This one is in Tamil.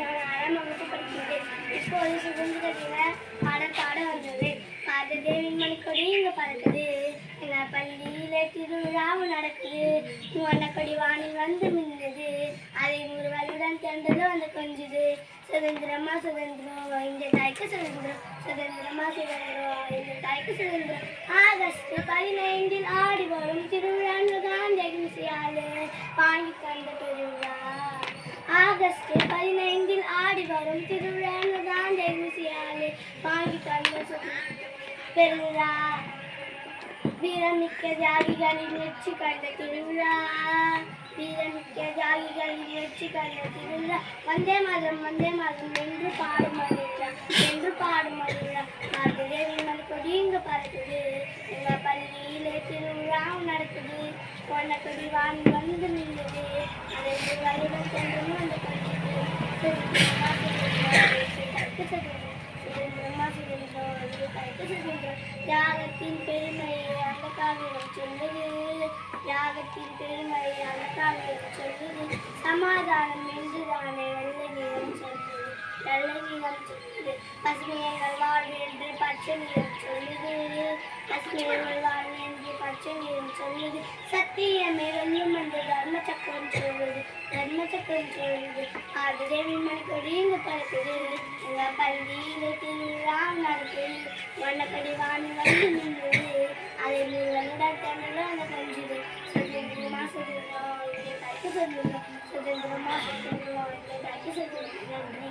நான் 6ஆம் வகுப்பு படிக்கின்றேன். இப்போது சுதந்திர தின பாடல் பாட வந்துள்ளேன். பாரதேவின் மணிக்கொடி இங்கு பறக்குது, எங்கள் பள்ளியிலே திருவிழாவும் நடக்குது. வண்ணக்கொடி வானில் வந்து மின்னுது, அதை முருவலுடன் தென்றலும் வந்து கொஞ்சுது. சுதந்திரமா சுதந்திரம், இந்த தாய்க்கு சுதந்திரம். சுதந்திரமா சுதந்திரம், இந்த தாய்க்கு சுதந்திரம். ஆகஸ்ட் 15 ஆடி வரும் திருவிழா தான் ஜெகன்சியாலே வாங்கி தந்த பெருவிழா. ஆகஸ்ட் 15 ஆடி வரும் திருவிழா தான் ஜெகன்சியாலே வாங்கி தந்த பெருவிழா. வீரமிக்க தியாகிகளின் வெற்றி கண்ட திருவிழா. வீரமிக்க தியாகிகளின் வெற்றி கண்ட திருவிழா. வந்தே மாதம் என்று பாடும் மகிழ்ச்சியா, என்று பாடும் மகிழ்ச்சியா. பாரதேவின் மணிக்கொடி இங்கு பறக்குது, எங்கள் பள்ளியிலே திருவிழாவும் நடக்குது. வண்ணக்கொடி வானில் வந்து நின்றது, அதை வருடம் சென்றும் வந்து படிக்குது. தியாகத்தின் பெருமையை அந்த காவியம் சொல்லுது, தியாகத்தின் பெருமையை அந்த காவியம் சொல்லுது. சமாதானம் என்றுதானே வெள்ளை நிறம் சொல்லுது, வெள்ளை நிறம் சொல்லுது. பசுமையங்கள் வாழ்வு என்று பச்சை நிறம் சொல்லுது, பசுமையங்கள் வாழ்வு என்று பச்சை நிறம் சொல்லுது. சத்தியமே வெல்லும் என்று தர்ம சக்கரம் சொல்லுது, தர்ம சக்கரம் சொல்லுது. பாரதேவின் மணிக்கொடி இங்கு பறக்குது, எங்கள் பள்ளியிலே திருவிழா நடக்குது. வண்ணக்கொடி வானில் வந்து நின்றது, அதை முருகனுடன் தென்றலும் அந்த கொஞ்சுது. சுதந்திரமா சுதந்திரம், இந்த தாய்க்கு சுதந்திரம். சுதந்திரமா சுதந்திரம், இந்த தாய்க்கு சுதந்திரம். நன்றி.